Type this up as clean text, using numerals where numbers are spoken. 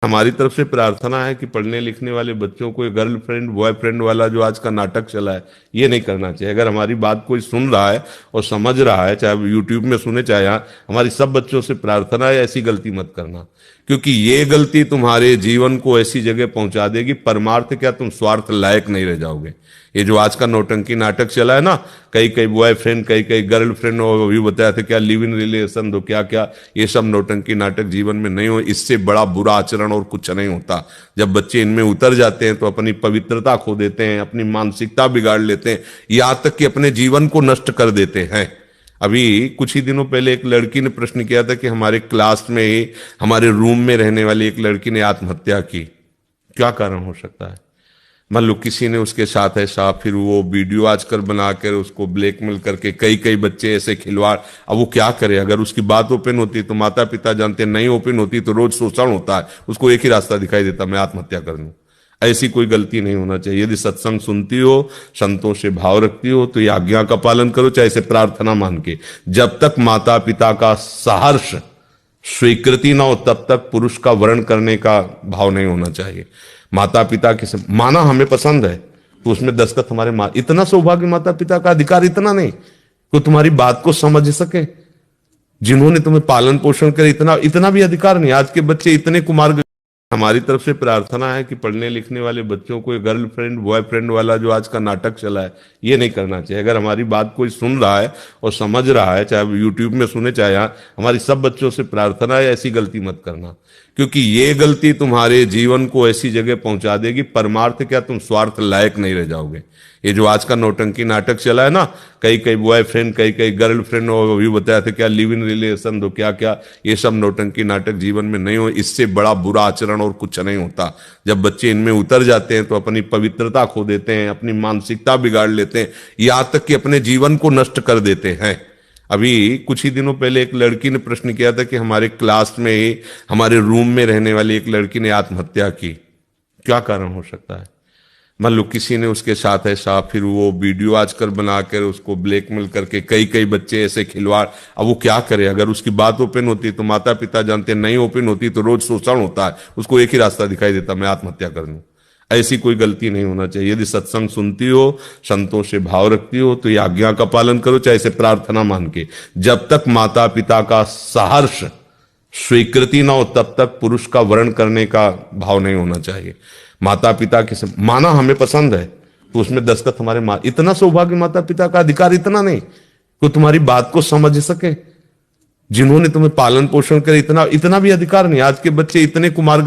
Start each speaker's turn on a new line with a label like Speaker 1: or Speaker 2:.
Speaker 1: हमारी तरफ से प्रार्थना है कि पढ़ने लिखने वाले बच्चों को गर्लफ्रेंड बॉयफ्रेंड वाला जो आज का नाटक चला है ये नहीं करना चाहिए। अगर हमारी बात कोई सुन रहा है और समझ रहा है, चाहे यूट्यूब में सुने चाहे यहाँ, हमारी सब बच्चों से प्रार्थना है ऐसी गलती मत करना, क्योंकि ये गलती तुम्हारे जीवन को ऐसी जगह पहुंचा देगी, परमार्थ क्या तुम स्वार्थ लायक नहीं रह जाओगे। ये जो आज का नौटंकी नाटक चला है ना, कई कई बॉयफ्रेंड कई कई गर्लफ्रेंड, और अभी बताया था क्या लिव इन रिलेशन दो क्या क्या, ये सब नौटंकी नाटक जीवन में नहीं हो। इससे बड़ा बुरा आचरण और कुछ नहीं होता। जब बच्चे इनमें उतर जाते हैं तो अपनी पवित्रता खो देते हैं, अपनी मानसिकता बिगाड़ लेते हैं, यहां तक कि अपने जीवन को नष्ट कर देते हैं। अभी कुछ ही दिनों पहले एक लड़की ने प्रश्न किया था कि हमारे क्लास में ही हमारे रूम में रहने वाली एक लड़की ने आत्महत्या की, क्या कारण हो सकता है। मान लो किसी ने उसके साथ ऐसा, फिर वो वीडियो आजकल बनाकर उसको ब्लैकमेल करके, कई कई बच्चे ऐसे खिलवाड़। अब वो क्या करे, अगर उसकी बात ओपन होती तो माता पिता जानते, नहीं ओपन होती तो रोज शोषण होता है, उसको एक ही रास्ता दिखाई देता, मैं आत्महत्या कर लूं। ऐसी कोई गलती नहीं होना चाहिए। यदि सत्संग सुनती हो, संतों से भाव रखती हो, तो ये आज्ञा का पालन करो, चाहे इसे प्रार्थना मान के। जब तक माता पिता का सहर्ष स्वीकृति ना हो तब तक पुरुष का वर्ण करने का भाव नहीं होना चाहिए। माता पिता के माना हमें पसंद है तो उसमें दस्तखत हमारे इतना सौभाग्य माता पिता का अधिकार इतना नहीं कि तुम्हारी बात को समझ सके, जिन्होंने तुम्हें पालन पोषण कर, इतना भी अधिकार नहीं। आज के बच्चे इतने कुमार। हमारी तरफ से प्रार्थना है कि पढ़ने लिखने वाले बच्चों को गर्लफ्रेंड बॉयफ्रेंड वाला जो आज का नाटक चला है ये नहीं करना चाहिए। अगर हमारी बात कोई सुन रहा है और समझ रहा है, चाहे यूट्यूब में सुने चाहे यहाँ, हमारी सब बच्चों से प्रार्थना है ऐसी गलती मत करना, क्योंकि ये गलती तुम्हारे जीवन को ऐसी जगह पहुंचा देगी, परमार्थ क्या तुम स्वार्थ लायक नहीं रह जाओगे। ये जो आज का नौटंकी नाटक चला है ना, कई कई बॉयफ्रेंड कई कई गर्लफ्रेंड, और अभी बताया था क्या लिव इन रिलेशन दो क्या क्या, ये सब नौटंकी नाटक जीवन में नहीं हो। इससे बड़ा बुरा आचरण और कुछ नहीं होता। जब बच्चे इनमें उतर जाते हैं तो अपनी पवित्रता खो देते हैं, अपनी मानसिकता बिगाड़ लेते हैं, यहां तक कि अपने जीवन को नष्ट कर देते हैं। अभी कुछ ही दिनों पहले एक लड़की ने प्रश्न किया था कि हमारे क्लास में ही हमारे रूम में रहने वाली एक लड़की ने आत्महत्या की, क्या कारण हो सकता है। मान लो किसी ने उसके साथ ऐसा, फिर वो वीडियो आजकल बनाकर उसको ब्लैकमेल करके, कई कई बच्चे ऐसे खिलवाड़। अब वो क्या करे, अगर उसकी बात ओपन होती तो माता पिता जानते, नहीं ओपन होती तो रोज शोषण होता है, उसको एक ही रास्ता दिखाई देता, मैं आत्महत्या कर लूं। ऐसी कोई गलती नहीं होना चाहिए। यदि सत्संग सुनती हो, संतों से भाव रखती हो, तो ये आज्ञा का पालन करो, चाहे इसे प्रार्थना मान के। जब तक माता पिता का सहर्ष स्वीकृति ना हो तब तक पुरुष का वर्ण करने का भाव नहीं होना चाहिए। माता पिता के माना हमें पसंद है तो उसमें दस्तखत हमारे इतना सौभाग्य माता पिता का अधिकार इतना नहीं कि तुम्हारी बात को समझ सके, जिन्होंने तुम्हें पालन पोषण कर, इतना भी अधिकार नहीं। आज के बच्चे इतने कुमार